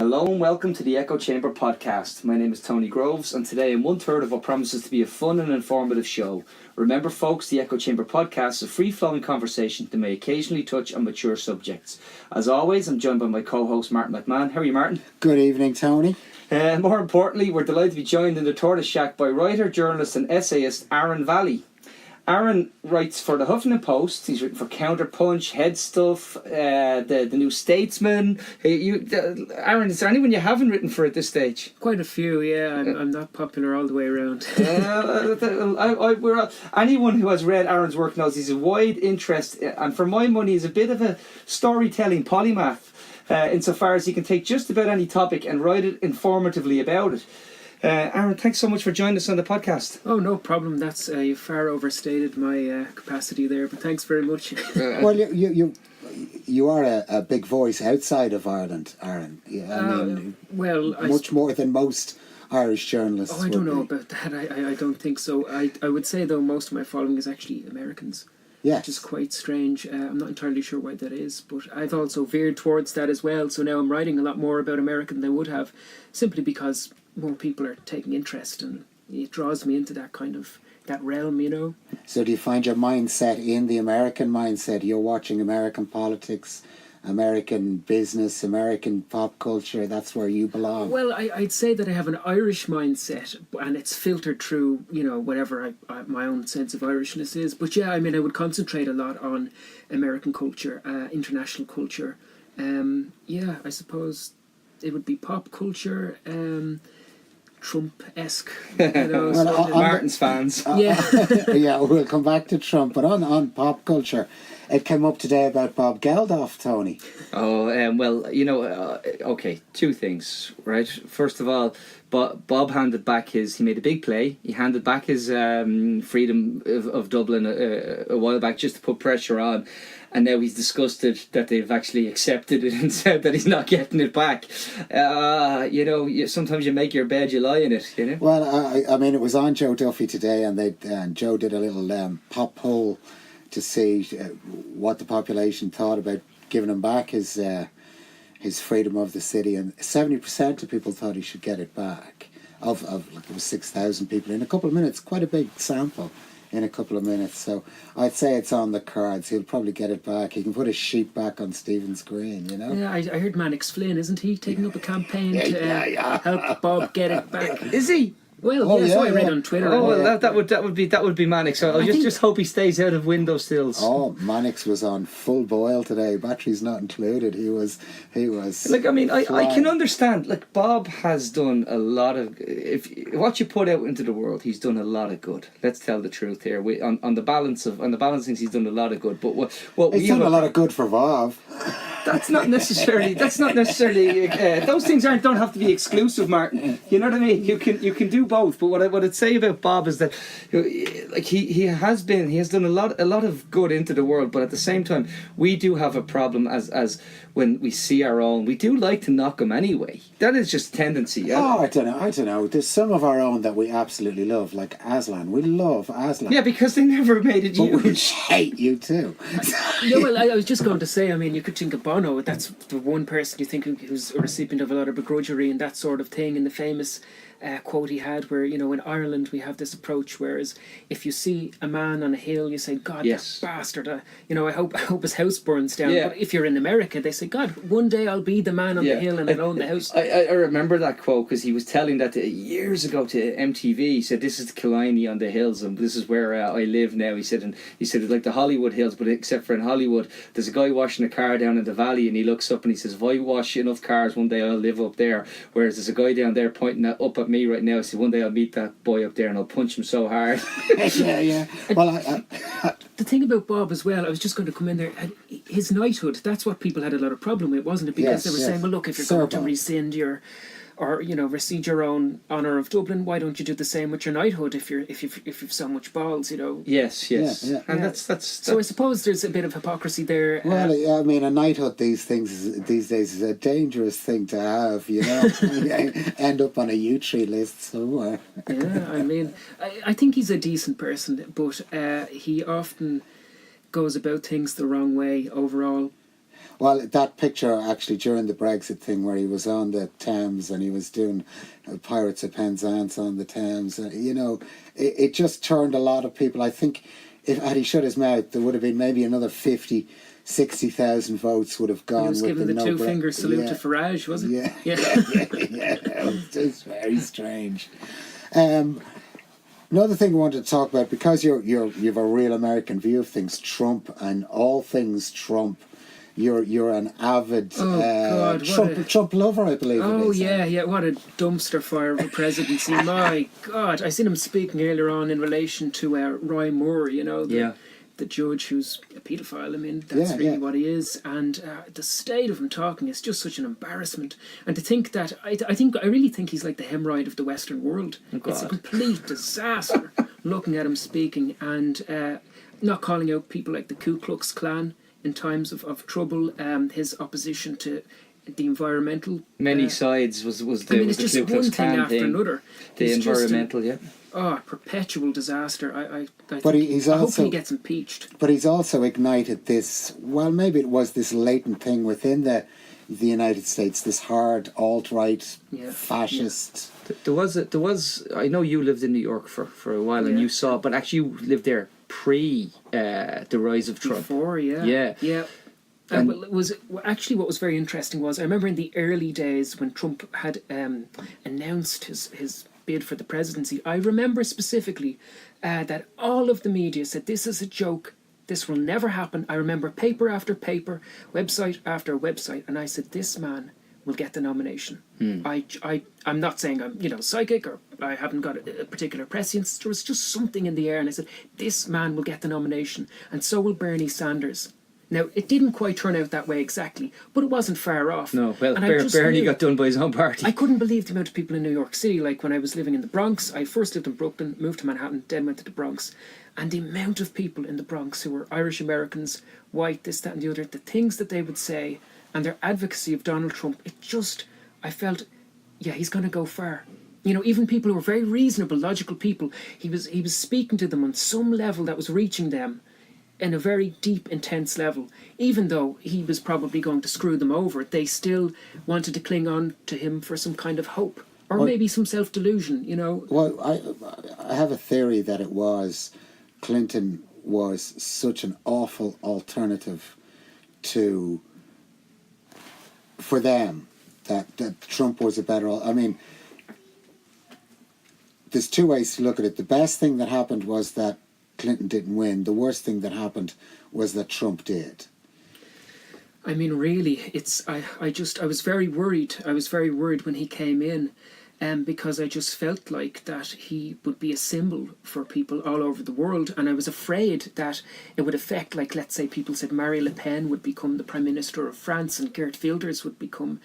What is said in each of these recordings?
Hello and welcome to the Echo Chamber podcast. My name is Tony Groves and today I'm one-third of what promises to be a fun and informative show. Remember folks, the Echo Chamber podcast is a free-flowing conversation that may occasionally touch on mature subjects. As always, I'm joined by my co-host Martin McMahon. How are you, Martin? Good evening, Tony. More importantly, we're delighted to be joined in the Tortoise Shack by writer, journalist and essayist Aaron Vallely. Aaron writes for the Huffington Post. He's written for Counterpunch, Head Stuff, the new Statesman. Aaron, is there anyone you haven't written for at this stage? Quite a few, yeah. I'm not popular all the way around. Anyone who has read Aaron's work knows he's a wide interest, and for my money, he's a bit of a storytelling polymath, insofar as he can take just about any topic and write it informatively about it. Aaron, thanks so much for joining us on the podcast. Oh, no problem. That's you far overstated my capacity there, but thanks very much. Well, you are a big voice outside of Ireland, Aaron. Much more than most Irish journalists. Oh, I don't know about that. I don't think so. I would say, though, most of my following is actually Americans. Yes. Which is quite strange. I'm not entirely sure why that is, but I've also veered towards that as well. So now I'm writing a lot more about America than I would have, simply because more people are taking interest and it draws me into that realm, you know. So do you find your mindset in the American mindset? You're watching American politics, American business, American pop culture. That's where you belong. Well, I'd say that I have an Irish mindset, and it's filtered through, whatever my own sense of Irishness is. But yeah, I would concentrate a lot on American culture, international culture. I suppose it would be pop culture, Trump-esque, Martin's fans. Yeah, we'll come back to Trump, but on pop culture, it came up today about Bob Geldof, Tony. Okay, two things, right? First of all, Bob handed back he made a big play. He handed back his freedom of Dublin a while back just to put pressure on. And now he's disgusted that they've actually accepted it and said that he's not getting it back. Sometimes you make your bed, you lie in it, you know? Well, it was on Joe Duffy today, and Joe did a little pop poll to see what the population thought about giving him back his freedom of the city, and 70% of people thought he should get it back. Of it was 6,000 people in a couple of minutes, quite a big sample. In a couple of minutes, so I'd say it's on the cards. He'll probably get it back. He can put his sheep back on Stephen's Green, you know. Yeah, I heard Mannix Flynn, isn't he, taking up a campaign to help Bob get it back? Is he? Well, so I read on Twitter. That would be Mannix. So I just hope he stays out of windowsills. Oh, Mannix was on full boil today. Batteries not included. He was. I can understand. Like, Bob has done a lot of. What you put out into the world, he's done a lot of good. Let's tell the truth here. On the balance things, he's done a lot of good. But he's done a lot of good for Bob. That's not necessarily. Those things don't have to be exclusive, Martin. You know what I mean? You can do both. But what I'd say about Bob is that, he has done a lot of good into the world. But at the same time, we do have a problem as when we see our own. We do like to knock them anyway. That is just tendency. Yeah? Oh, I don't know. There's some of our own that we absolutely love, like Aslan. We love Aslan. Yeah, because they never made it huge. But we hate you too. Yeah, well, I was just going to say, you could think of Bono. That's the one person you think who's a recipient of a lot of begrudgery and that sort of thing. And the famous quote he had where, in Ireland we have this approach, whereas if you see a man on a hill, you say, God, that bastard, I hope his house burns down. Yeah. But if you're in America, they say, God, one day I'll be the man on the hill and I'll own the house. I remember that quote because he was telling that years ago to MTV. He said, this is Killiney on the hills and this is where I live now. He said like the Hollywood hills, but except for in Hollywood, there's a guy washing a car down in the valley and he looks up and he says, if I wash enough cars, one day I'll live up there. Whereas there's a guy down there pointing up at me right now. So one day I'll meet that boy up there and I'll punch him so hard. Yeah. Well, the thing about Bob as well, I was just going to come in there, his knighthood, that's what people had a lot of problem with, wasn't it? Because they were saying, well, look, if you're going to rescind rescind your own honour of Dublin, why don't you do the same with your knighthood if you've so much balls, Yes. Yeah. And that's so I suppose there's a bit of hypocrisy there. Well, a knighthood these days is a dangerous thing to have, you end up on a U-tree list somewhere. Yeah, I think he's a decent person, but he often goes about things the wrong way overall. Well, that picture actually during the Brexit thing where he was on the Thames and he was doing Pirates of Penzance on the Thames, it just turned a lot of people. I think if had he shut his mouth, there would have been maybe another 50, 60,000 votes would have gone. He was with giving the two-finger salute yeah. to Farage, wasn't Yeah, it? yeah. It was just very strange. Another thing I wanted to talk about, because you've a real American view of things, Trump and all things Trump. You're an avid Trump lover, I believe. Oh yeah, what a dumpster fire of a presidency! My God, I seen him speaking earlier on in relation to Roy Moore. The judge who's a paedophile. I mean, that's really what he is. And the state of him talking is just such an embarrassment. And to think that I really think he's like the hemorrhoid of the Western world. Oh, it's a complete disaster. Looking at him speaking and not calling out people like the Ku Klux Klan in times of trouble, his opposition to the environmental... Many sides was the it's just Ku Klux one thing Klan after thing. another. The It's environmental, perpetual disaster. I But think he's hopefully also he gets impeached. But he's also ignited this. Well, maybe it was this latent thing within the United States. This hard alt-right fascist. There was. I know you lived in New York for a while, and you saw, but actually you lived there pre the rise of Trump. Before, yeah. And what was very interesting was I remember in the early days when Trump had announced his bid for the presidency. I remember specifically that all of the media said this is a joke. This will never happen. I remember paper after paper, website after website, and I said this man will get the nomination. I'm not saying I'm psychic or I haven't got a particular prescience. There was just something in the air, and I said this man will get the nomination, and so will Bernie Sanders. Now, it didn't quite turn out that way exactly, but it wasn't far off. No, well, Bernie got done by his own party. I couldn't believe the amount of people in New York City. Like when I was living in the Bronx, I first lived in Brooklyn, moved to Manhattan, then went to the Bronx. And the amount of people in the Bronx who were Irish Americans, white, this, that and the other, the things that they would say and their advocacy of Donald Trump, I felt, he's going to go far. Even people who were very reasonable, logical people, he was speaking to them on some level that was reaching them in a very deep, intense level. Even though he was probably going to screw them over, they still wanted to cling on to him for some kind of hope. Or maybe some self-delusion, Well, I have a theory that it was Clinton was such an awful alternative for them that Trump was a better... I mean, there's two ways to look at it. The best thing that happened was that Clinton didn't win. The worst thing that happened was that Trump did. I mean, really, I was very worried. I was very worried when he came in, because I just felt like that he would be a symbol for people all over the world, and I was afraid that it would affect, like, let's say people said Marine Le Pen would become the Prime Minister of France and Geert Wilders would become,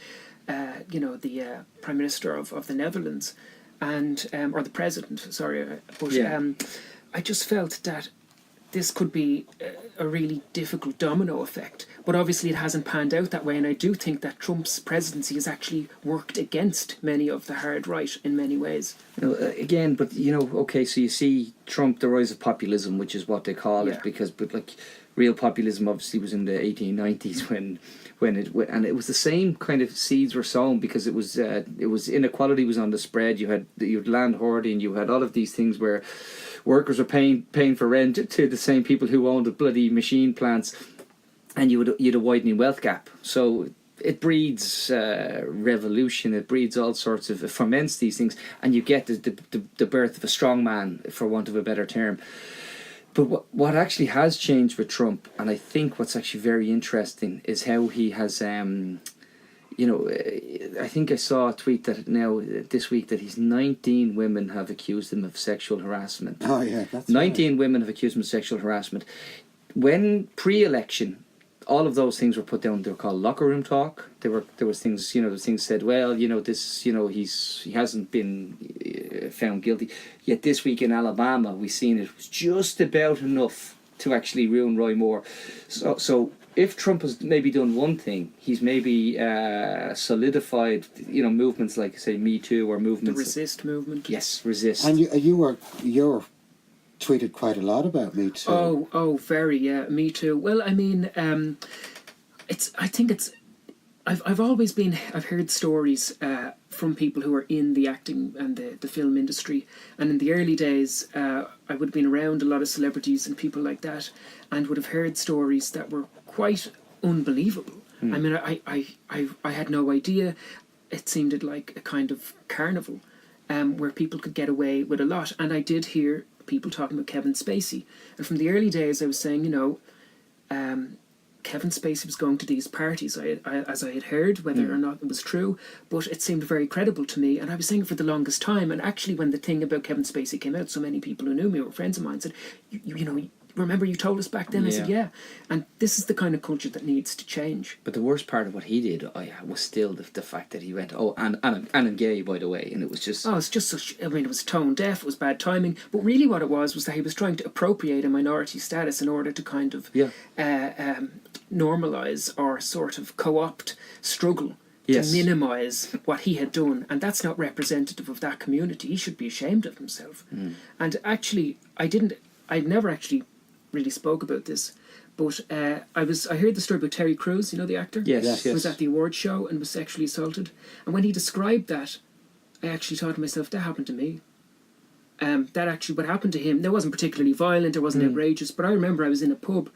the Prime Minister of the Netherlands, and or the President. Sorry, I just felt that this could be a really difficult domino effect. But obviously it hasn't panned out that way, and I do think that Trump's presidency has actually worked against many of the hard right in many ways. Again, but so you see Trump, the rise of populism, which is what they call it, but real populism obviously was in the 1890s and it was the same kind of seeds were sown, because it was inequality was on the spread. You had land hoarding, you had all of these things where workers were paying for rent to the same people who owned the bloody machine plants, and you'd a widening wealth gap. So it breeds revolution, it breeds all sorts of, it ferments these things, and you get the birth of a strong man, for want of a better term. But what actually has changed with Trump, and I think what's actually very interesting, is how he has... I think I saw a tweet that now this week that 19 women have accused him of sexual harassment. Oh yeah, that's 19 right. women have accused him of sexual harassment. When pre-election, all of those things were put down. They were called locker room talk. There was things, there was things said. Well, he hasn't been found guilty. Yet this week in Alabama, we seen it was just about enough to actually ruin Roy Moore. So if Trump has maybe done one thing, he's maybe solidified, movements like, say, Me Too, or movements... The Resist movement. Yes, Resist. And you're tweeted quite a lot about Me Too. Oh, very, yeah, Me Too. Well, I mean, I think it's. I've always been. I've heard stories from people who are in the acting and the film industry, and in the early days, I would have been around a lot of celebrities and people like that, and would have heard stories that were quite unbelievable. I mean, I had no idea. It seemed like a kind of carnival, where people could get away with a lot, and I did hear people talking about Kevin Spacey, and from the early days, I was saying, Kevin Spacey was going to these parties, as I had heard, whether or not it was true, but it seemed very credible to me, and I was saying it for the longest time. And actually, when the thing about Kevin Spacey came out, so many people who knew me or friends of mine said, remember you told us back then? I said, yeah. And this is the kind of culture that needs to change. But the worst part of what he did was still the fact that he went, and I'm gay, by the way, and it was just... Oh, it's just such... I mean, it was tone deaf, it was bad timing, but really what it was that he was trying to appropriate a minority status in order to kind of normalise or sort of co-opt struggle to minimise what he had done, and that's not representative of that community. He should be ashamed of himself. And actually, I never actually really spoke about this, but I heard the story about Terry Crews, the actor? Yes. Who was at the awards show and was sexually assaulted. And when he described that, I actually thought to myself, that happened to me. That actually, what happened to him, that wasn't particularly violent, it wasn't outrageous, but I remember I was in a pub,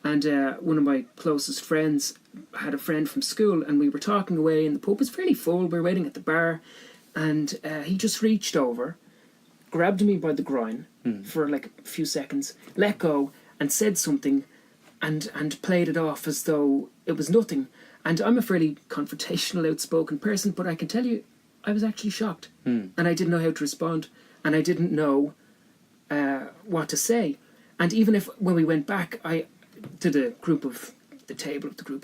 and one of my closest friends had a friend from school, and we were talking away, and the pub was fairly full, we were waiting at the bar, and he just reached over, grabbed me by the groin for like a few seconds, let go, and said something, and played it off as though it was nothing. And I'm a fairly confrontational, outspoken person, but I can tell you, I was actually shocked, and I didn't know how to respond, and I didn't know what to say. And even when we went back, to the group of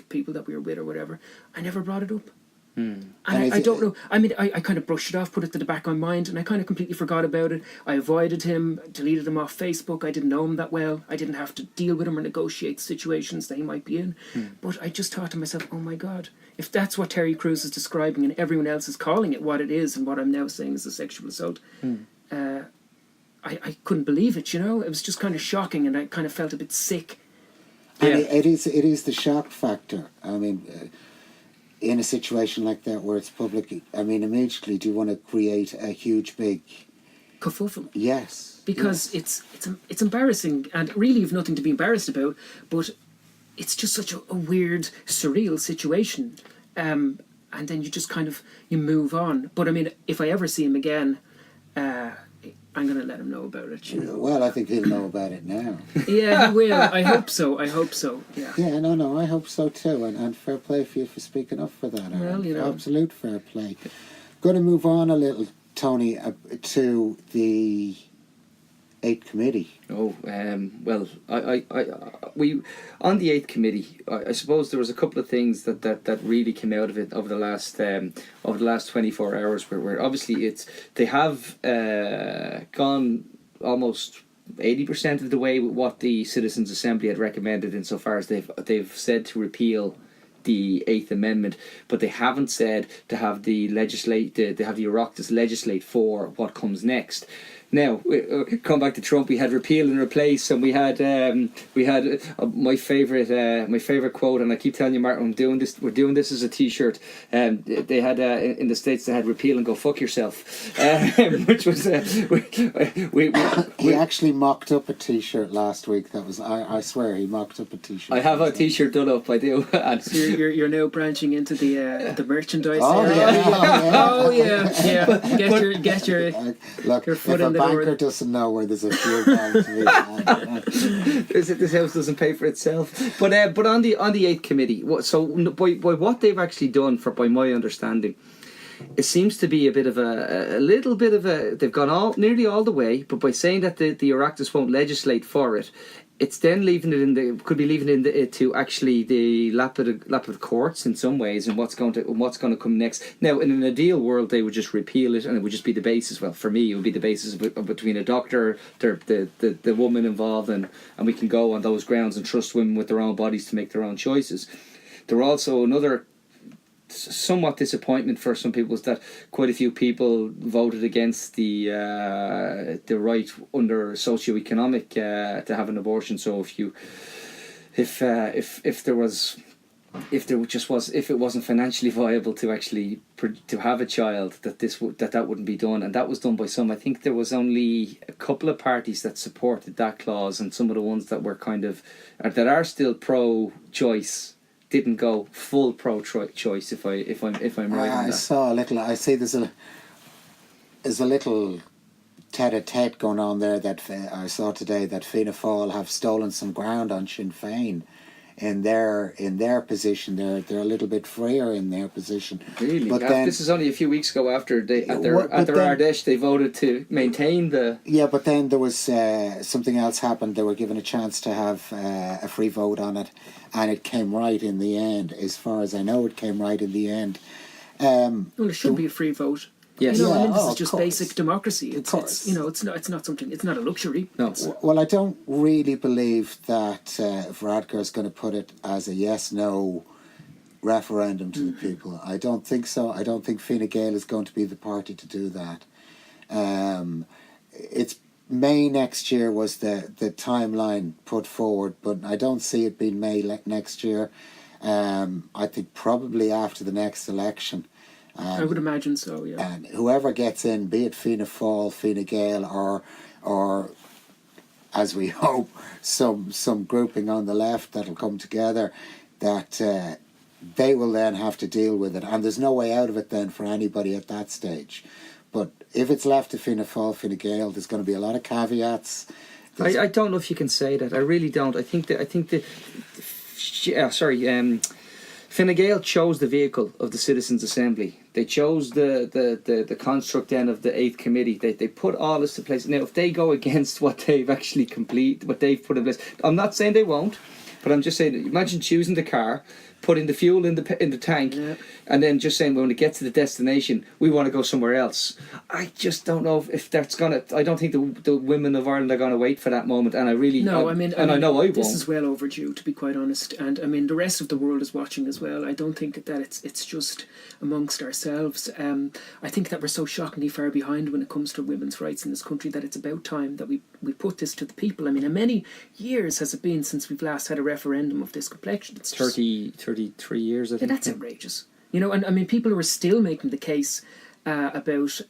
people that we were with or whatever, I never brought it up. And I don't know. I mean, I kind of brushed it off, put it to the back of my mind, and I kind of completely forgot about it. I avoided him, deleted him off Facebook. I didn't know him that well. I didn't have to deal with him or negotiate situations that he might be in. But I just thought to myself, oh my God, if that's what Terry Crews is describing and everyone else is calling it what it is and what I'm now saying is a sexual assault, I couldn't believe it, It was just kind of shocking, and I kind of felt a bit sick. And it is the shock factor. I mean... in a situation like that where it's public, I mean, immediately do you want to create a huge, big... kerfuffle. Yes. Because it's embarrassing, and really you've nothing to be embarrassed about, but it's just such a weird, surreal situation. And then you just kind of, you move on. But I mean, if I ever see him again, I'm going to let him know about it, Well, I think he'll know about it now. Yeah, he will. I hope so. Yeah. Yeah, no, I hope so too. And fair play for you for speaking up for that, Aaron. Well, Absolute fair play. Going to move on a little, Tony, to the 8th committee. Well, we on the 8th committee, I suppose there was a couple of things that really came out of it over the last 24 hours, where obviously they have gone almost 80% of the way with what the Citizens' Assembly had recommended, insofar as they've said to repeal the 8th Amendment, but they haven't said to have the Oireachtas legislate for what comes next. Now, come back to Trump. We had repeal and replace, and we had my favorite quote, and I keep telling you, Martin, we're doing this as a T-shirt. They had in the States, they had repeal and go fuck yourself, which was he actually mocked up a T-shirt last week. That was I swear he mocked up a T-shirt. I have a T-shirt done up. I do. And so you're now branching into the merchandise. Oh yeah. Get your look. Your foot if in a the banker door. doesn't know where there's a fuel tank to be, this house doesn't pay for itself. But on the 8th committee, by what they've actually done, by my understanding, it seems to be a little bit of a. They've gone nearly all the way, but by saying that the Oireachtas won't legislate for it, it's then leaving it to actually the lap of the courts in some ways, and what's going to come next. Now, in an ideal world, they would just repeal it, and it would just be the basis. Well, for me, it would be the basis between a doctor, the woman involved, and we can go on those grounds and trust women with their own bodies to make their own choices. There were also another somewhat disappointment for some people is that quite a few people voted against the right under socioeconomic to have an abortion. So if there was if it wasn't financially viable to actually to have a child, that wouldn't be done, and that was done by some. I think there was only a couple of parties that supported that clause, and some of the ones that were kind of that are still pro-choice didn't go full pro-choice. If I'm right on that. I see there's a little tete-a-tete going on there that I saw today, that Fianna Fáil have stolen some ground on Sinn Féin. In their position, they're a little bit freer in their position. Really, but this is only a few weeks ago after their Ardèche they voted to maintain the. Yeah, but then there was something else happened. They were given a chance to have a free vote on it, and it came right in the end. As far as I know, it came right in the end. Well, it should be a free vote. Yes. This is just basic democracy. It's not something. It's not a luxury. No. Well, I don't really believe that Varadkar is going to put it as a yes/no referendum to the people. I don't think so. I don't think Fine Gael is going to be the party to do that. It's May next year was the timeline put forward, but I don't see it being May next year. I think probably after the next election. I would imagine so, yeah. And whoever gets in, be it Fianna Fáil, Fine Gael, or as we hope, some grouping on the left that'll come together, that they will then have to deal with it. And there's no way out of it then for anybody at that stage. But if it's left to Fianna Fáil, Fine Gael, there's going to be a lot of caveats. I don't know if you can say that. I really don't. I think Fine Gael chose the vehicle of the Citizens' Assembly. They chose the construct then of the 8th Committee. They put all this to place. Now, if they go against what they've actually what they've put in place, I'm not saying they won't, but I'm just saying, imagine choosing the car, putting the fuel in the tank, and then just saying, when it gets to the destination, we want to go somewhere else. I just don't know if that's gonna. I don't think the women of Ireland are going to wait for that moment, and I really no. I know I won't. This is This well overdue, to be quite honest, and I mean the rest of the world is watching as well. I don't think that it's just amongst ourselves. I think that we're so shockingly far behind when it comes to women's rights in this country that it's about time that we put this to the people. I mean, how many years has it been since we've last had a referendum of this complexion? It's 33 years, I think. That's outrageous. And I mean, people who are still making the case about,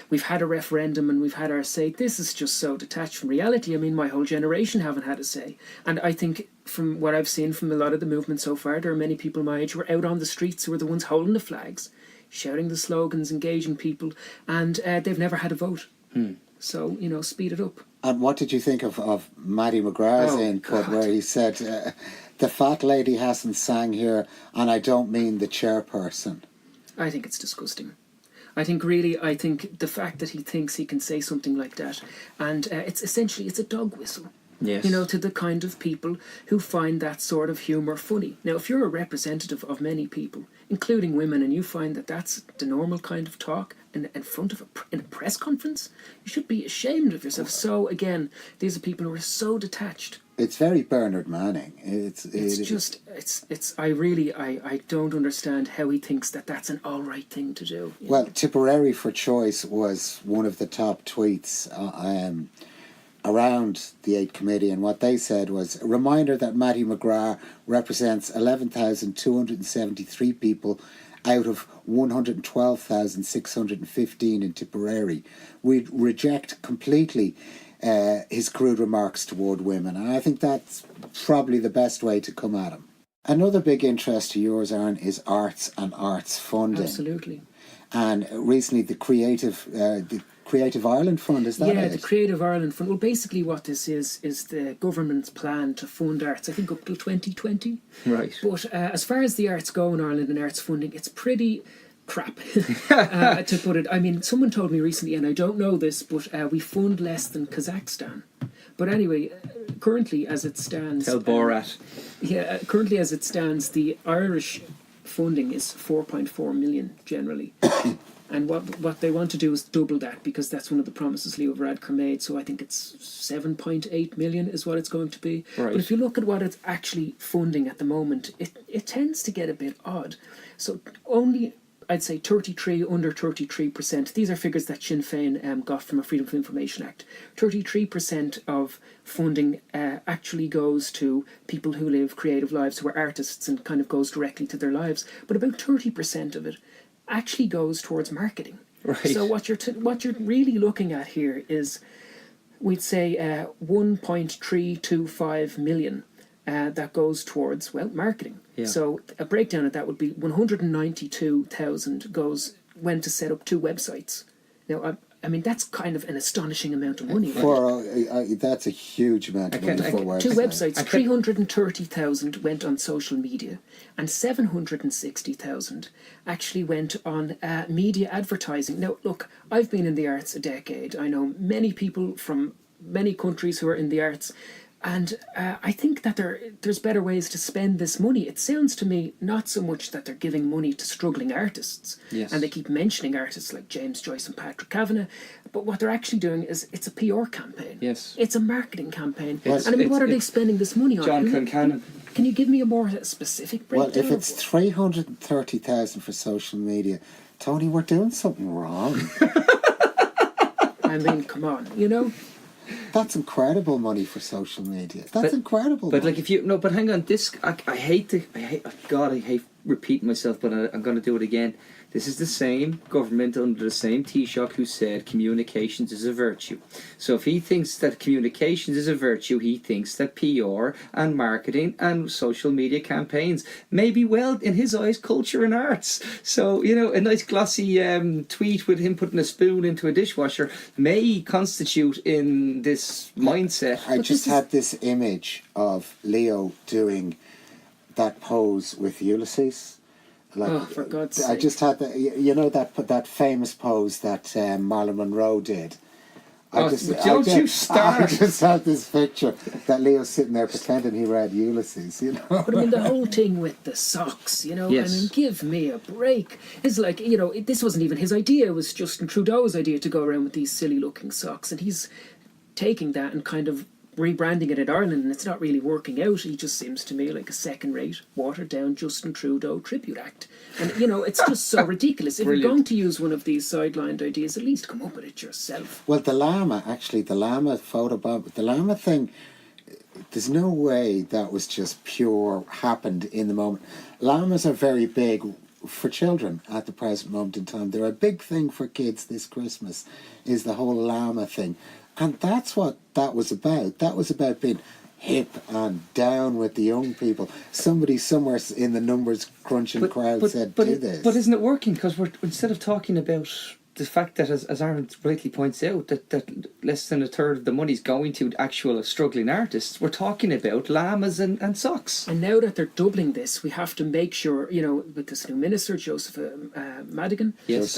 we've had a referendum and we've had our say. This is just so detached from reality. I mean, my whole generation haven't had a say. And I think from what I've seen from a lot of the movement so far, there are many people my age who are out on the streets who are the ones holding the flags, shouting the slogans, engaging people, and they've never had a vote. So, speed it up. And what did you think of Matty McGrath's input, where he said, the fat lady hasn't sang here, and I don't mean the chairperson? I think it's disgusting. I think the fact that he thinks he can say something like that, and it's a dog whistle. Yes. To the kind of people who find that sort of humour funny. Now, if you're a representative of many people, including women, and you find that that's the normal kind of talk in front of in a press conference, you should be ashamed of yourself. So, again, these are people who are so detached. It's very Bernard Manning. I don't understand how he thinks that that's an all right thing to do. Well, Tipperary for Choice was one of the top tweets around the 8th Committee, and what they said was a reminder that Matty McGrath represents 11,273 people out of 112,615 in Tipperary. We reject completely his crude remarks toward women, and I think that's probably the best way to come at him. Another big interest of yours, Aaron, is arts and arts funding. Absolutely. And recently the Creative Ireland Fund, is that it? Yeah, the Creative Ireland Fund. Well, basically what this is the government's plan to fund arts, I think up till 2020. Right. But as far as the arts go in Ireland and arts funding, it's pretty crap, to put it. I mean, someone told me recently, and I don't know this, but we fund less than Kazakhstan. But anyway, currently as it stands... Tell Borat. Currently as it stands, the Irish funding is 4.4 million generally. And what they want to do is double that, because that's one of the promises Leo Varadkar made. So I think it's 7.8 million is what it's going to be. Right. But if you look at what it's actually funding at the moment, it tends to get a bit odd. So I'd say 33, under 33%. These are figures that Sinn Féin got from a Freedom of Information Act. 33% of funding actually goes to people who live creative lives, who are artists, and kind of goes directly to their lives. But about 30% of it actually goes towards marketing. Right. So what you're really looking at here is, we'd say 1.325 million that goes towards, well, marketing. Yeah. So a breakdown of that would be 192,000 went to set up 2 websites. Now, I mean, that's kind of an astonishing amount of money. Right? That's a huge amount of money for a website. 2 websites, 330,000 went on social media, and 760,000 actually went on media advertising. Now, look, I've been in the arts a decade. I know many people from many countries who are in the arts, and I think that there's better ways to spend this money. It sounds to me not so much that they're giving money to struggling artists, yes, and they keep mentioning artists like James Joyce and Patrick Kavanagh, but what they're actually doing is it's a PR campaign. Yes. It's a marketing campaign. It's, and I mean, what are they spending this money on? John Concannon. Can you give me a more specific breakdown? Well, if it's 330,000 for social media, Tony, we're doing something wrong. I mean, come on, you know? That's incredible money for social media. That's incredible. But money. like, if you no, but hang on, this I hate repeating myself, but I'm going to do it again. This is the same government under the same Taoiseach who said communications is a virtue. So if he thinks that communications is a virtue, he thinks that PR and marketing and social media campaigns may be, well, in his eyes, culture and arts. So, you know, a nice glossy tweet with him putting a spoon into a dishwasher may constitute in this mindset. I just had this image of Leo doing that pose with Ulysses. Like, Oh, for God's sake. I just had that, you know, that famous pose that Marilyn Monroe did. I just had this picture that Leo's sitting there pretending he read Ulysses, you know. But I mean, the whole thing with the socks, you know, Yes. I mean, give me a break. It's like, you know, this wasn't even his idea. It was Justin Trudeau's idea to go around with these silly looking socks. And he's taking that and kind of rebranding it in Ireland, and it's not really working out. He just seems to me like a second-rate, watered-down Justin Trudeau tribute act. And, you know, it's just so ridiculous. If Brilliant. you're going to use one of these sidelined ideas, at least come up with it yourself. Well, the llama photobomb, the llama thing, there's no way that was just pure, happened in the moment. Llamas are very big for children at the present moment in time. They're a big thing for kids this Christmas, is the whole llama thing. And that's what that was about. That was about being hip and down with the young people. Somebody somewhere in the numbers crunching crowd said, do this. But isn't it working? Because we're, instead of talking about the fact that, as Aaron rightly points out, that less than a third of the money's going to actual struggling artists, we're talking about llamas and socks. And now that they're doubling this, we have to make sure, you know, with this new minister, Josepha Madigan. Yes.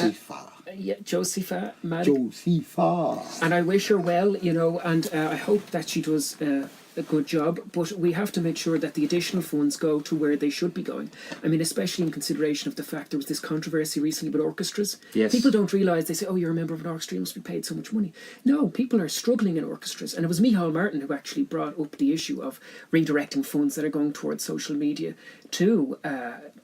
Josepha Madigan. Josepha. And I wish her well, you know, and I hope that she does a good job, but we have to make sure that the additional funds go to where they should be going. I mean, especially in consideration of the fact there was this controversy recently with orchestras. Yes. People don't realise, they say, oh, you're a member of an orchestra, you must be paid so much money. No, people are struggling in orchestras. And it was Micheál Martin who actually brought up the issue of redirecting funds that are going towards social media to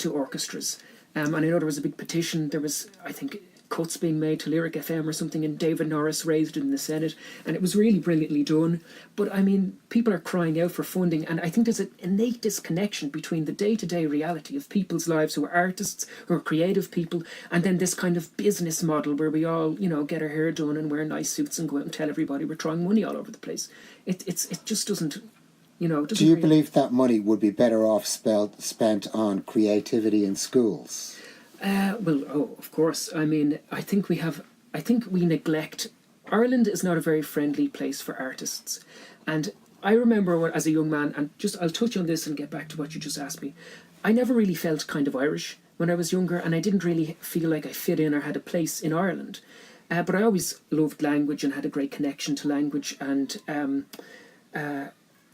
orchestras. And I know there was a big petition. There was, I think, cuts being made to Lyric FM or something, and David Norris raised it in the Senate, and it was really brilliantly done. But I mean, people are crying out for funding, and I think there's an innate disconnection between the day-to-day reality of people's lives who are artists, who are creative people, and then this kind of business model where we all, you know, get our hair done and wear nice suits and go out and tell everybody we're throwing money all over the place. It just doesn't, you know. Do you believe that money would be better off spent on creativity in schools? Of course. I mean, I think we neglect. Ireland is not a very friendly place for artists. And I remember as a young man, and I'll touch on this and get back to what you just asked me. I never really felt kind of Irish when I was younger, and I didn't really feel like I fit in or had a place in Ireland. But I always loved language and had a great connection to language, and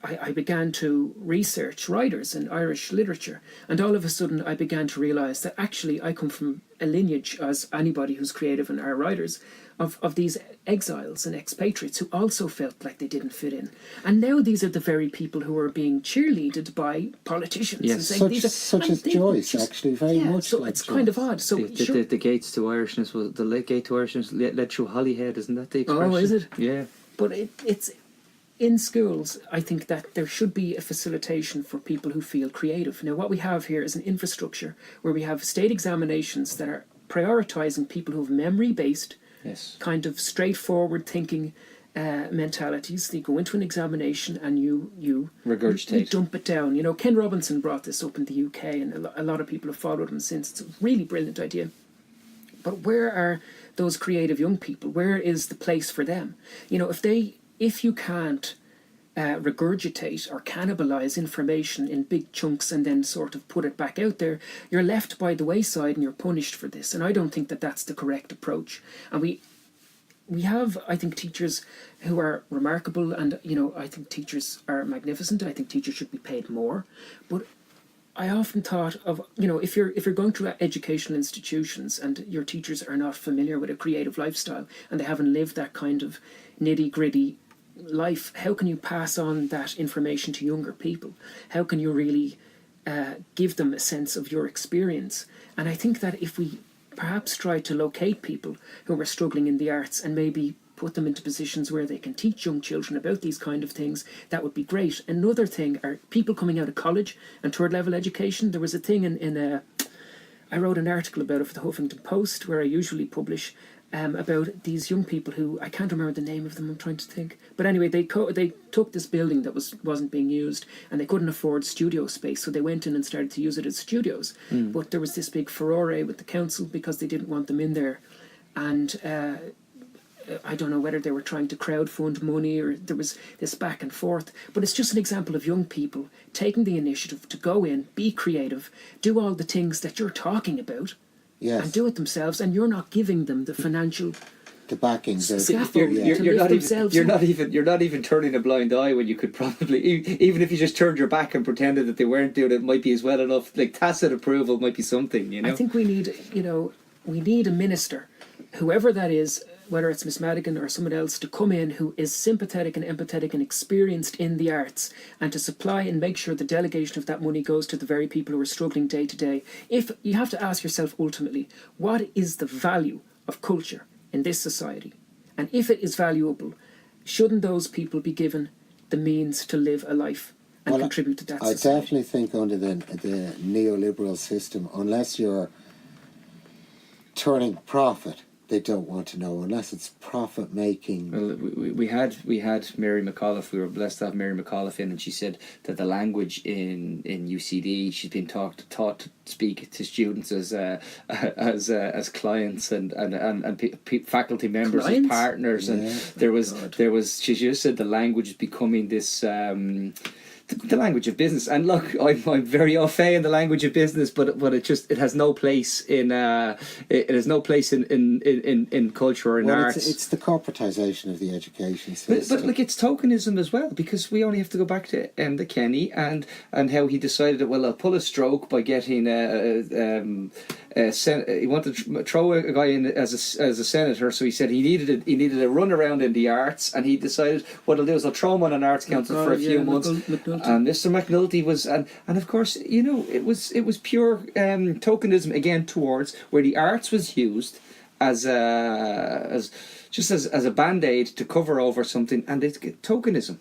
I began to research writers in Irish literature, and all of a sudden I began to realise that actually I come from a lineage, as anybody who's creative and are writers, of these exiles and expatriates who also felt like they didn't fit in. And now these are the very people who are being cheerleaded by politicians. Yes. And saying, Such as Joyce, actually, very much so like it's Joyce. kind of odd. So The gates to Irishness was the gate to Irishness led through Holyhead, isn't that the expression? Oh, is it? Yeah. But it's in schools, I think that there should be a facilitation for people who feel creative. Now, what we have here is an infrastructure where we have state examinations that are prioritising people who have memory-based, Yes. kind of straightforward thinking mentalities. They go into an examination and you Regurgitate. dump it down. You know, Ken Robinson brought this up in the UK, and a lot of people have followed him since. It's a really brilliant idea. But where are those creative young people? Where is the place for them? You know, if you can't regurgitate or cannibalize information in big chunks and then sort of put it back out there, you're left by the wayside and you're punished for this. And I don't think that that's the correct approach. And we have, I think, teachers who are remarkable, and you know, I think teachers are magnificent. I think teachers should be paid more. But I often thought of, you know, if you're going through educational institutions and your teachers are not familiar with a creative lifestyle and they haven't lived that kind of nitty-gritty life, how can you pass on that information to younger people? How can you really give them a sense of your experience? And I think that if we perhaps try to locate people who are struggling in the arts and maybe put them into positions where they can teach young children about these kind of things, that would be great. Another thing are people coming out of college and third level education. There was a thing I wrote an article about it for the Huffington Post, where I usually publish, about these young people who, I can't remember the name of them, I'm trying to think. But anyway, they took this building that wasn't being used and they couldn't afford studio space, so they went in and started to use it as studios. But there was this big furore with the council because they didn't want them in there. And I don't know whether they were trying to crowdfund money or there was this back and forth. But it's just an example of young people taking the initiative to go in, be creative, do all the things that you're talking about. Yes. And do it themselves, and you're not giving them the financial The backing. scaffold You're to not lift even. themselves You're up. not even turning a blind eye when you could probably, even if you just turned your back and pretended that they weren't doing it, might be as well enough. Like tacit approval might be something, you know. I think we need a minister, whoever that is, whether it's Miss Madigan or someone else, to come in who is sympathetic and empathetic and experienced in the arts, and to supply and make sure the delegation of that money goes to the very people who are struggling day to day. If you have to ask yourself ultimately, what is the value of culture in this society? And if it is valuable, shouldn't those people be given the means to live a life and contribute to that I society? definitely think under the neoliberal system, unless you're turning profit, they don't want to know, unless it's profit making. Well, we had Mary McAuliffe. We were blessed to have Mary McAuliffe in, and she said that the language in UCD, she's been taught to speak to students as clients and faculty members, Clients? as partners, and there was she just said the language is becoming this. The language of business, and look, I'm very au fait in the language of business, but it has no place in it has no place in culture or in arts. It's the corporatization of the education system. But like it's tokenism as well, because we only have to go back to Enda Kenny and how he decided that, well, I'll pull a stroke by getting he wanted to throw a guy in as a senator, so he said he needed a run around in the arts, and he decided what I'll do is I'll throw him on an arts council for a few months. And Mr. McNulty was, and of course, you know, it was pure tokenism again towards where the arts was used as a band-aid to cover over something, and it's tokenism.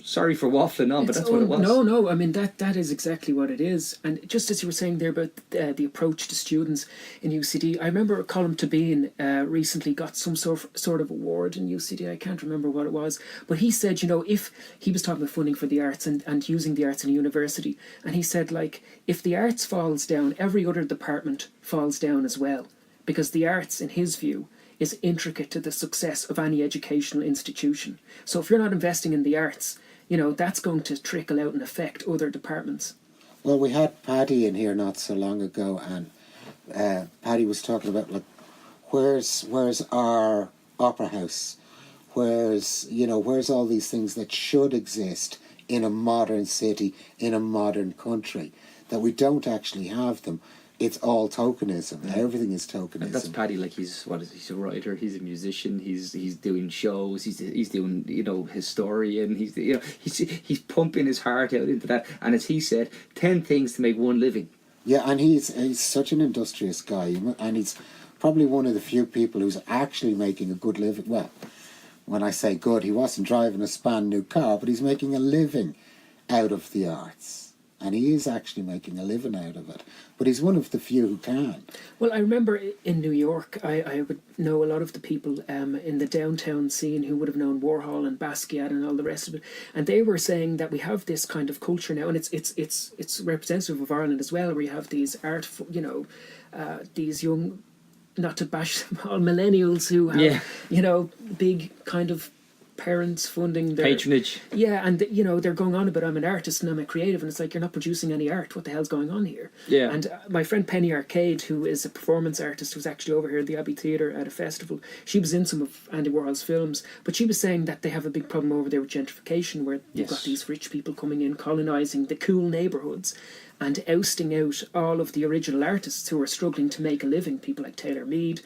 Sorry for waffling on, but that's what it was. No, I mean that is exactly what it is. And just as you were saying there about the approach to students in UCD, I remember Colm Tabine recently got some sort of award in UCD. I can't remember what it was, but he said, you know, if he was talking about funding for the arts and using the arts in a university, and he said, like, if the arts falls down, every other department falls down as well, because the arts, in his view, is intricate to the success of any educational institution. So if you're not investing in the arts, you know, that's going to trickle out and affect other departments. Well, we had Paddy in here not so long ago, and Paddy was talking about, like, where's our opera house? Where's all these things that should exist in a modern city, in a modern country, that we don't actually have them. It's all tokenism. Everything is tokenism. And that's Paddy. Like he's a writer. He's a musician. He's doing shows. He's doing historian. He's pumping his heart out into that. And as he said, 10 things to make one living. Yeah, and he's such an industrious guy, and he's probably one of the few people who's actually making a good living. Well, when I say good, he wasn't driving a span new car, but he's making a living out of the arts. And he is actually making a living out of it. But he's one of the few who can. Well, I remember in New York, I would know a lot of the people in the downtown scene who would have known Warhol and Basquiat and all the rest of it. And they were saying that we have this kind of culture now, and it's representative of Ireland as well, where you have these these young, not to bash them all, millennials who have, big kind of parents funding their patronage. Yeah, and they're going on about, I'm an artist and I'm a creative, and it's like, you're not producing any art. What the hell's going on here? Yeah. And my friend Penny Arcade, who is a performance artist, who's actually over here at the Abbey Theatre at a festival, she was in some of Andy Warhol's films, but she was saying that they have a big problem over there with gentrification, where you've got these rich people coming in, colonising the cool neighbourhoods and ousting out all of the original artists who are struggling to make a living, people like Taylor Mead.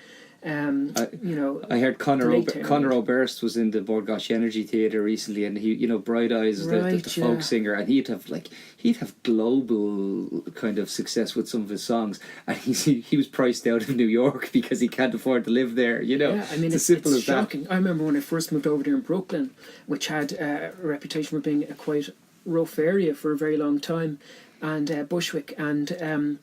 I heard Conor Oberst was in the Borgosh Energy Theatre recently, and he, Bright Eyes is the folk singer, and he'd have global kind of success with some of his songs, and he was priced out of New York because he can't afford to live there. Yeah, I mean, it's simple as shocking. That. I remember when I first moved over there in Brooklyn, which had a reputation for being a quite rough area for a very long time, and Bushwick, and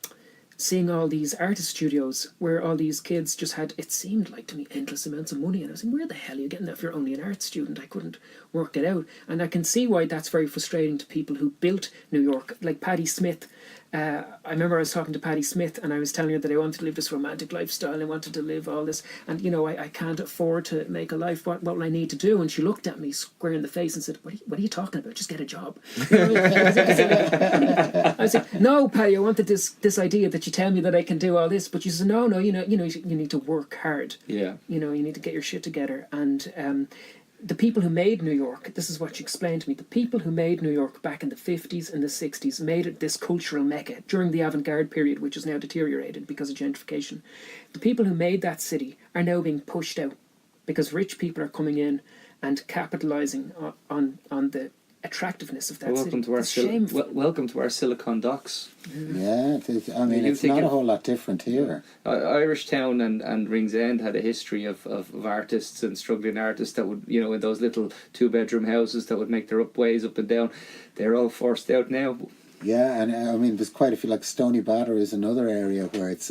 seeing all these artist studios where all these kids just had, it seemed like to me, endless amounts of money, and I was saying, where the hell are you getting that if you're only an art student? I couldn't work it out, and I can see why that's very frustrating to people who built New York, like Patti Smith. I remember I was talking to Patti Smith, and I was telling her that I wanted to live this romantic lifestyle, I wanted to live all this, and I can't afford to make a life, what will I need to do? And she looked at me square in the face and said, what are you talking about? Just get a job. I was like, no, Patti, I wanted this idea that you tell me that I can do all this, but she said, no, you need to work hard. Yeah. You need to get your shit together. And the people who made New York, this is what she explained to me, the people who made New York back in the 50s and the 60s made it this cultural mecca during the avant-garde period, which is now deteriorated because of gentrification. The people who made that city are now being pushed out because rich people are coming in and capitalising on the attractiveness of that city. Welcome to our Silicon Docks. Yeah, I mean, it's not a whole lot different here. Irish Town and Ringsend had a history of artists and struggling artists that would, in those little 2-bedroom houses that would make their ways up and down. They're all forced out now. Yeah, and I mean, there's quite a few, like Stony Batter is another area where it's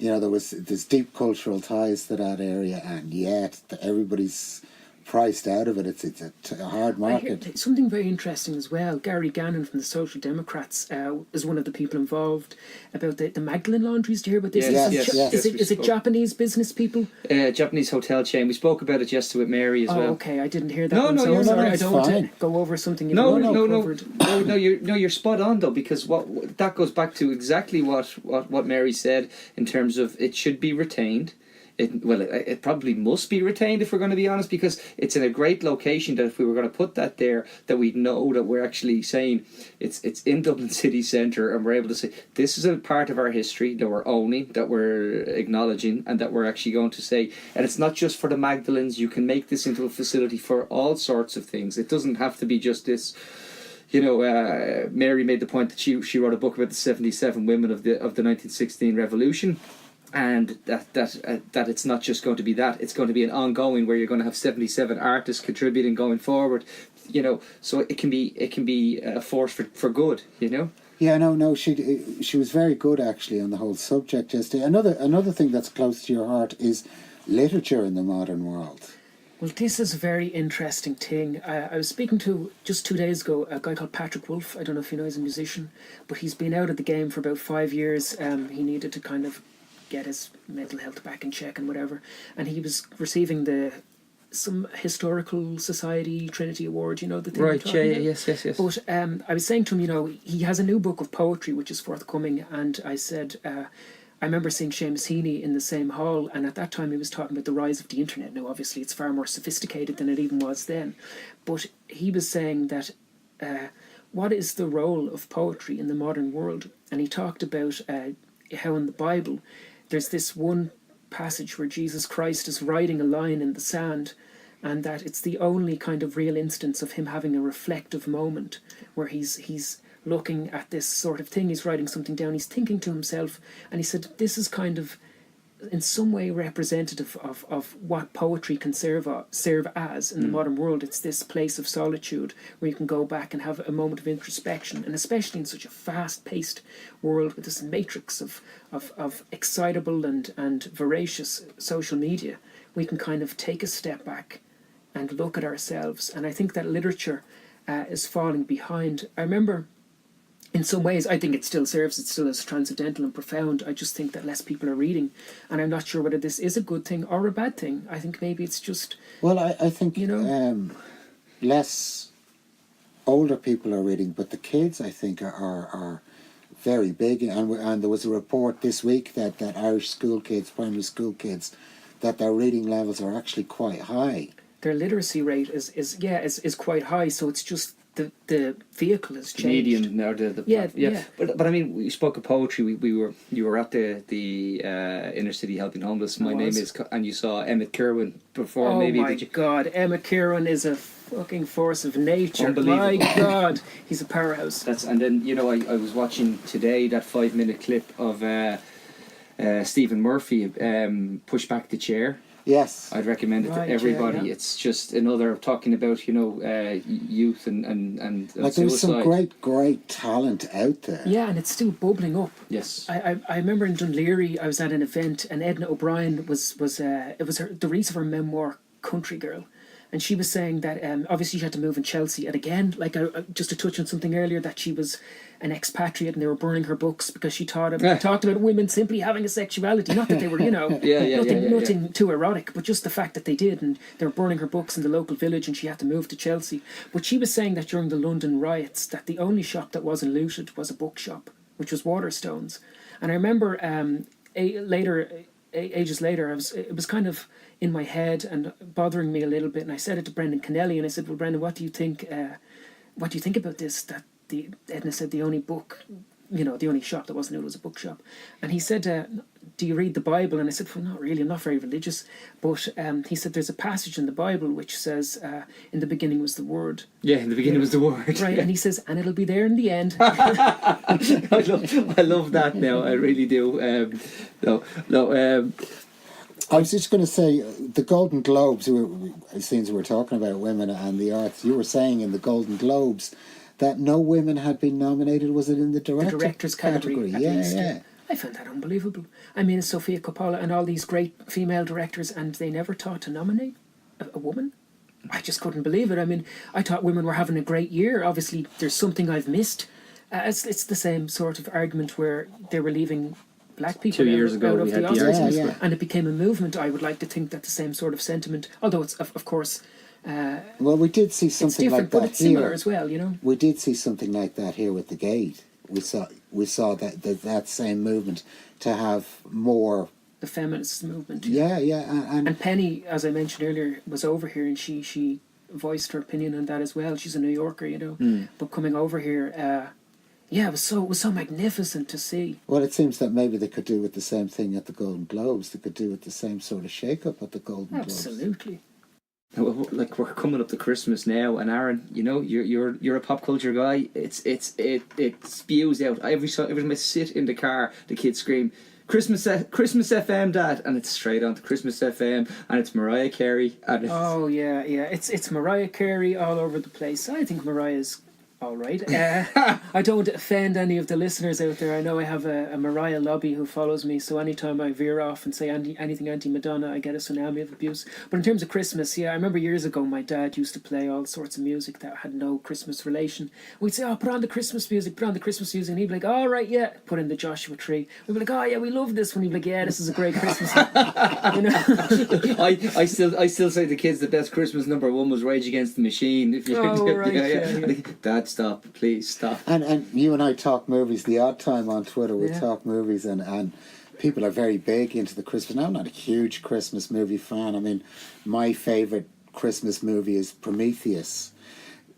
there's deep cultural ties to that area, and yet everybody's priced out of it. It's a hard market. Something very interesting as well. Gary Gannon from the Social Democrats is one of the people involved about the Magdalene laundries. Do you hear about this? Yes. Is it Japanese business people? Japanese hotel chain. We spoke about it yesterday with Mary as well. Okay, I didn't hear that. No, sorry. No, I don't want to go over something you've covered. You're spot on though, because that goes back to exactly what Mary said in terms of it should be retained. It probably must be retained, if we're going to be honest, because it's in a great location that if we were going to put that there, that we'd know that we're actually saying it's in Dublin city centre, and we're able to say this is a part of our history that we're owning, that we're acknowledging, and that we're actually going to say, and it's not just for the Magdalenes. You can make this into a facility for all sorts of things. It doesn't have to be just this. Mary made the point that she wrote a book about the 77 women of the 1916 revolution. And that it's not just going to be that, it's going to be an ongoing where you're going to have 77 artists contributing going forward, so it can be a force for good, Yeah, no, she was very good actually on the whole subject yesterday. Another thing that's close to your heart is literature in the modern world. Well, this is a very interesting thing. I was speaking to, just 2 days ago, a guy called Patrick Wolf. I don't know if you know, he's a musician, but he's been out of the game for about 5 years. He needed to kind of get his mental health back in check and whatever, and he was receiving some historical society Trinity Award, the thing. Right, yes. But I was saying to him, he has a new book of poetry which is forthcoming, and I said, I remember seeing Seamus Heaney in the same hall, and at that time he was talking about the rise of the internet. Now obviously it's far more sophisticated than it even was then, but he was saying that what is the role of poetry in the modern world? And he talked about how in the Bible there's this one passage where Jesus Christ is writing a line in the sand, and that it's the only kind of real instance of him having a reflective moment where he's looking at this sort of thing, he's writing something down, he's thinking to himself, and he said this is kind of in some way representative of what poetry can serve as in the modern world. It's this place of solitude where you can go back and have a moment of introspection, and especially in such a fast-paced world with this matrix of excitable and voracious social media, we can kind of take a step back and look at ourselves. And I think that literature is falling behind. I remember in some ways, I think it still serves, it still is transcendental and profound. I just think that less people are reading. And I'm not sure whether this is a good thing or a bad thing. I think maybe it's just... Well, I think, less older people are reading, but the kids, I think, are very big. And there was a report this week that Irish school kids, primary school kids, that their reading levels are actually quite high. Their literacy rate is quite high, so it's just... The vehicle has changed. Canadian, or yeah. But I mean, we spoke of poetry. You were at the inner city helping homeless. My name is, and you saw Emmett Kirwan before. Oh maybe my God, Emmett Kirwan is a fucking force of nature. Unbelievable. My God, he's a powerhouse. And then I was watching today that 5-minute clip of Stephen Murphy push back the chair. Yes, I'd recommend it to everybody. Yeah. It's just another talking about youth and like suicide. there's some great talent out there. Yeah, and it's still bubbling up. Yes, I remember in Dún Laoghaire I was at an event and Edna O'Brien was the release of her memoir Country Girl. And she was saying that obviously she had to move in Chelsea. And again, like just to touch on something earlier, that she was an expatriate and they were burning her books because she talked about women simply having a sexuality. Not that they were, nothing too erotic, but just the fact that they did. And they were burning her books in the local village and she had to move to Chelsea. But she was saying that during the London riots, that the only shop that wasn't looted was a bookshop, which was Waterstones. And I remember ages later, it was kind of in my head and bothering me a little bit, and I said it to Brendan Kennelly, and I said, well, Brendan, what do you think about this, that Edna said the only book, the only shop that wasn't, it was a bookshop. And he said, do you read the Bible? And I said, well, not really, I'm not very religious. But he said there's a passage in the Bible which says, in the beginning was the Word. Yeah, in the beginning was the Word. Right, and he says, and it'll be there in the end. I love that now, I really do. I was just going to say, the Golden Globes, since we're talking about women and the arts, you were saying in the Golden Globes that no women had been nominated. Was it in the director's category? Yeah. I found that unbelievable. I mean, Sofia Coppola and all these great female directors, and they never thought to nominate a woman. I just couldn't believe it. I mean, I thought women were having a great year. Obviously, there's something I've missed. It's the same sort of argument where they were leaving black people 2 years ago out of we the had Oscars, and it became a movement. I would like to think that the same sort of sentiment, although it's of course well, we did see something like that but it's similar as well, We did see something like that here with the Gate. We saw that same movement to have more, the feminist movement. Yeah, and Penny, as I mentioned earlier, was over here and she voiced her opinion on that as well. She's a New Yorker, but coming over here. Yeah, it was so magnificent to see. Well, it seems that maybe they could do with the same thing at the Golden Globes. They could do with the same sort of shake-up at the Golden Globes. Absolutely. Like, we're coming up to Christmas now, and Aaron, you're a pop culture guy. It spews out every time I sit in the car. The kids scream, Christmas FM, Dad, and it's straight on to Christmas FM, and it's Mariah Carey. And it's Mariah Carey all over the place. I think Mariah's all right. I don't offend any of the listeners out there. I know I have a Mariah lobby who follows me, so anytime I veer off and say anything anti-Madonna, I get a tsunami of abuse. But in terms of Christmas, I remember years ago my dad used to play all sorts of music that had no Christmas relation. We'd say, put on the Christmas music, and he'd be like, all right, yeah, put in the Joshua Tree. We'd be like, oh yeah, we love this one. He'd be like, yeah, this is a great Christmas song. I still say to kids the best Christmas number one was Rage Against the Machine. Dad, stop, please stop. And you and I talk movies the odd time on Twitter. We talk movies, and people are very big into the Christmas. Now, I'm not a huge Christmas movie fan. I mean, my favourite Christmas movie is Prometheus.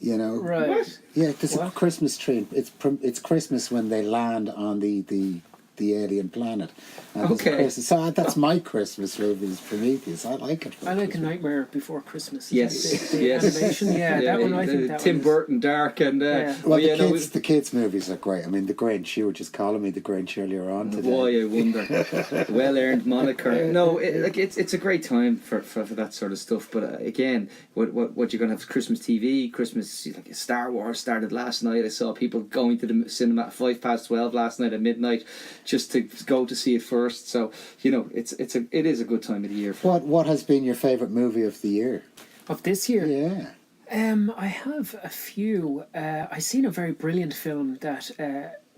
You know, Right. What? yeah, there's a What? Christmas tree. It's Christmas when they land on the alien planet. And there's a Okay. Christmas, so that's my Christmas movie is Prometheus. I like it. I like A Nightmare Before Christmas. Yes, The yes. animation, that one. I think that Tim one is- Burton, dark, and Yeah. Well, yeah, no, the kids' movies are great. I mean, The Grinch. You were just calling me The Grinch earlier on today. Why I wonder. Well-earned moniker. No, it's a great time for that sort of stuff. But again, what you're gonna have is Christmas TV, Christmas, like Star Wars started last night. I saw people going to the cinema at 12:05 last night at midnight, just to go to see it first. So you know, it is a good time of the year. What has been your favourite movie of the year? Of this year? Yeah. I have a few. I seen a very brilliant film that.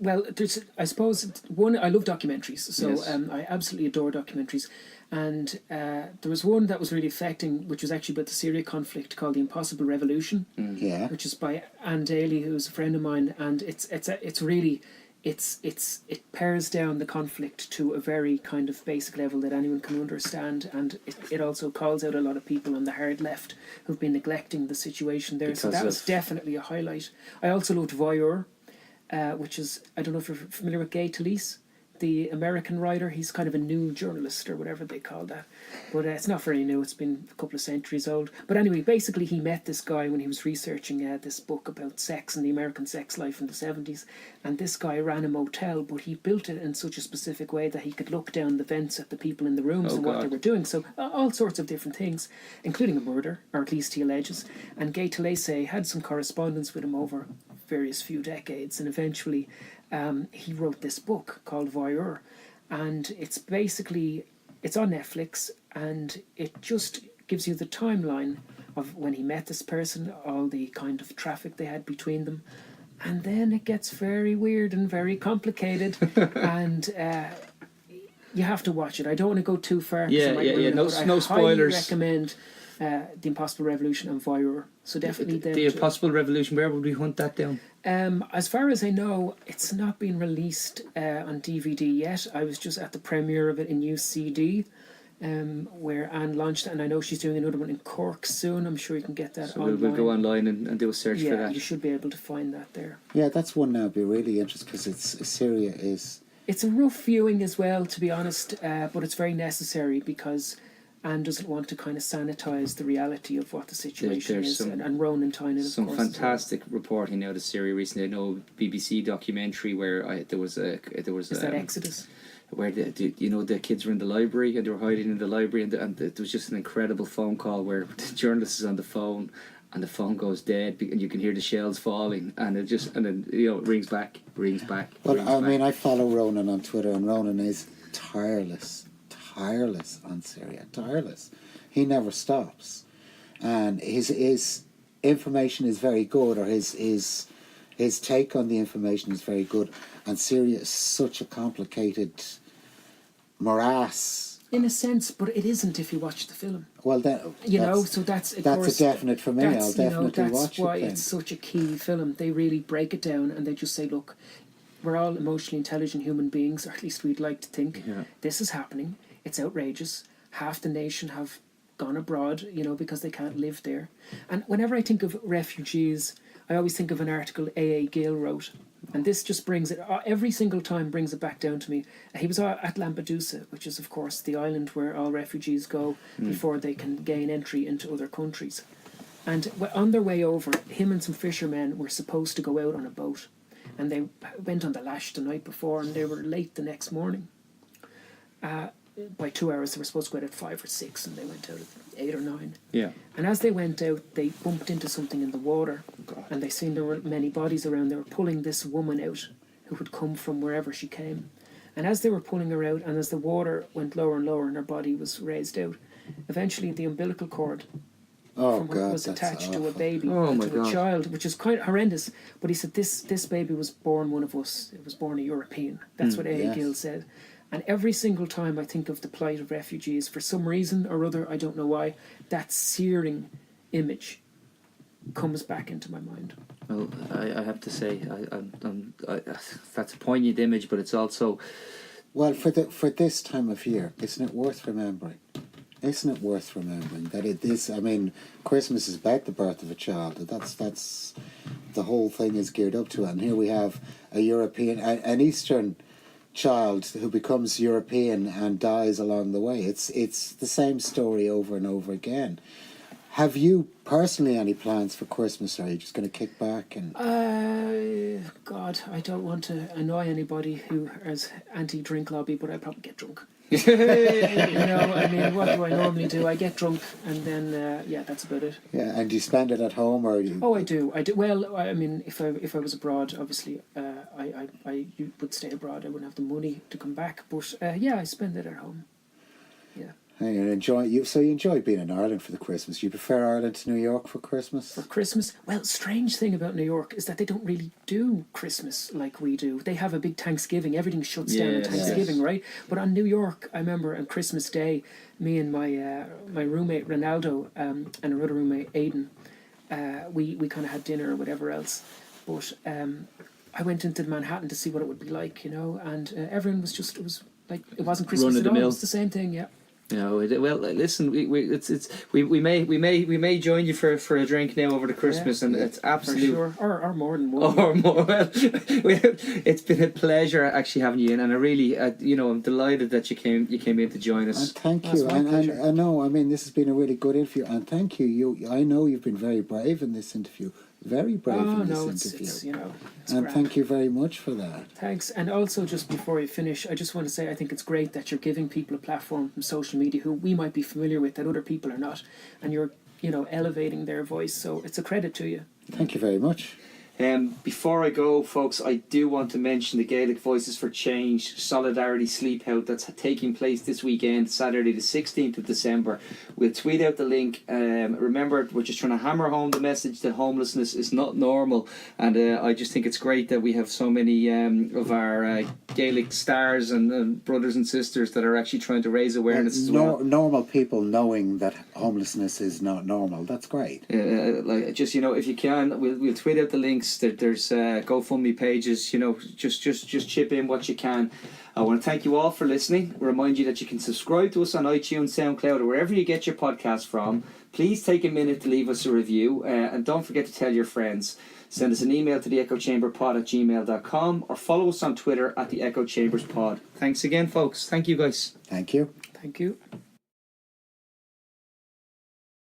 Well, there's, I suppose, one. I love documentaries, so Yes. I absolutely adore documentaries. And there was one that was really affecting, which was actually about the Syria conflict, called The Impossible Revolution, Yeah. which is by Anne Daly, who's a friend of mine, and it's really. It pares down the conflict to a very kind of basic level that anyone can understand, and it also calls out a lot of people on the hard left who've been neglecting the situation there. So Because that was of- definitely a highlight. I also loved Voyeur, which is, I don't know if you're familiar with Gay Talese, the American writer. He's kind of a new journalist or whatever they call that, but it's not very new. It's been a couple of centuries old. But anyway, basically he met this guy when he was researching this book about sex and the American sex life in the 70s, and this guy ran a motel, but he built it in such a specific way that he could look down the vents at the people in the rooms and what they God. were doing. So all sorts of different things, including a murder, or at least he alleges. And Gay Talese had some correspondence with him over various few decades, and eventually he wrote this book called Voyeur, and it's on Netflix, and it just gives you the timeline of when he met this person, all the kind of traffic they had between them, and then it gets very weird and very complicated, and you have to watch it. I don't want to go too far. 'cause Yeah, it might yeah, ruin yeah. it, No- but no I spoilers. highly recommend The Impossible Revolution and Voyeur. So definitely them The two. Impossible Revolution. Where would we hunt that down? As far as I know, it's not been released on DVD yet. I was just at the premiere of it in UCD, where Anne launched it, and I know she's doing another one in Cork soon. I'm sure you can get that So online. we'll go online and do a search for Yeah, that. you should be able to find that there. Yeah, that's one I'd be really interested because Syria is. It's a rough viewing as well, to be honest, but it's very necessary because Anne doesn't want to kind of sanitise the reality of what the situation there's is, some- and Ronan Tynan, of Some course. as well. fantastic reporting out of Syria recently. I know BBC documentary where there was Is that Exodus? where the kids were in the library and they were hiding in the library, and there was just an incredible phone call where the journalist is on the phone and the phone goes dead and you can hear the shells falling, and it rings back. Well, I mean, I follow Ronan on Twitter, and Ronan is tireless on Syria, tireless. He never stops, and his information is very good, or his take on the information is very good. And Syria is such a complicated morass. In a sense, but it isn't if you watch the film. Well, then So that's of that's course, a definite for me. I'll that's, definitely that's watch why it. Then. it's such a key film. They really break it down, and they just say, look, we're all emotionally intelligent human beings, or at least we'd like to think. Yeah. This is happening. It's outrageous. Half the nation have gone abroad, because they can't live there. And whenever I think of refugees, I always think of an article A.A. Gill wrote. And this just brings it, every single time brings it back down to me. He was at Lampedusa, which is, of course, the island where all refugees go before they can gain entry into other countries. And on their way over, him and some fishermen were supposed to go out on a boat. And they went on the lash the night before, and they were late the next morning. By 2 hours, they were supposed to go out at 5 or 6, and they went out at 8 or 9. Yeah. And as they went out, they bumped into something in the water, and they seen there were many bodies around. They were pulling this woman out, who had come from wherever she came. And as they were pulling her out, and as the water went lower and lower, and her body was raised out, eventually the umbilical cord Oh from her God, was that's attached to a awful. baby, Oh, my to a God. child, which is quite horrendous. But he said this baby was born one of us. It was born a European. That's what A. yes. Gill said. And every single time I think of the plight of refugees, for some reason or other, I don't know why, that searing image comes back into my mind. Well, I have to say, that's a poignant image, but it's also Well, for this time of year, isn't it worth remembering Isn't it worth remembering that it is? I mean, Christmas is about the birth of a child. That's the whole thing is geared up to it. And here we have a European, an Eastern child who becomes European and dies along the way. It's the same story over and over again. Have you personally any plans for Christmas, or are you just going to kick back and? God, I don't want to annoy anybody who has anti-drink lobby, but I probably get drunk. What do I normally do? I get drunk, and then that's about it. Yeah, and do you spend it at home, or you? Oh, I do. Well, I mean, if I was abroad, obviously, I would stay abroad. I wouldn't have the money to come back, but I spend it at home. Yeah. And you enjoy being in Ireland for the Christmas. You prefer Ireland to New York for Christmas? For Christmas? Well, strange thing about New York is that they don't really do Christmas like we do. They have a big Thanksgiving. Everything shuts down on Thanksgiving, right? But on New York, I remember on Christmas Day, me and my roommate Ronaldo and another roommate Aidan, we kind of had dinner or whatever else. But I went into Manhattan to see what it would be like, and everyone was just, it was like, it wasn't Christmas at all. It was the same thing, yeah. No, well, listen, we may join you for a drink now over the Christmas, and it's absolutely for sure, or more than one. Or more. Well, it's been a pleasure actually having you in, and I really, I'm delighted that you came in to join us. And thank you, and I know, I mean, this has been a really good interview, and thank you. I know you've been very brave in this interview. Very brave in this interview. It's and grand. Thank you very much for that. Thanks. And also, just before we finish, I just want to say I think it's great that you're giving people a platform from social media who we might be familiar with that other people are not, and you're elevating their voice. So it's a credit to you. Thank you very much. Before I go, folks, I do want to mention the Gaelic Voices for Change Solidarity Sleep Out that's taking place this weekend, Saturday the 16th of December. We'll tweet out the link. Remember, we're just trying to hammer home the message that homelessness is not normal, and I just think it's great that we have so many of our Gaelic stars and brothers and sisters that are actually trying to raise awareness as well. Normal people knowing that homelessness is not normal. That's great. If you can, we'll tweet out the links. There's GoFundMe pages. Just chip in what you can. I want to thank you all for listening. Remind you that you can subscribe to us on iTunes, SoundCloud, or wherever you get your podcast from. Please take a minute to leave us a review, and don't forget to tell your friends. Send us an email to theechochamberpod@gmail.com, or follow us on Twitter @theechochamberspod. Thanks again, folks. Thank you, guys. Thank you. Thank you.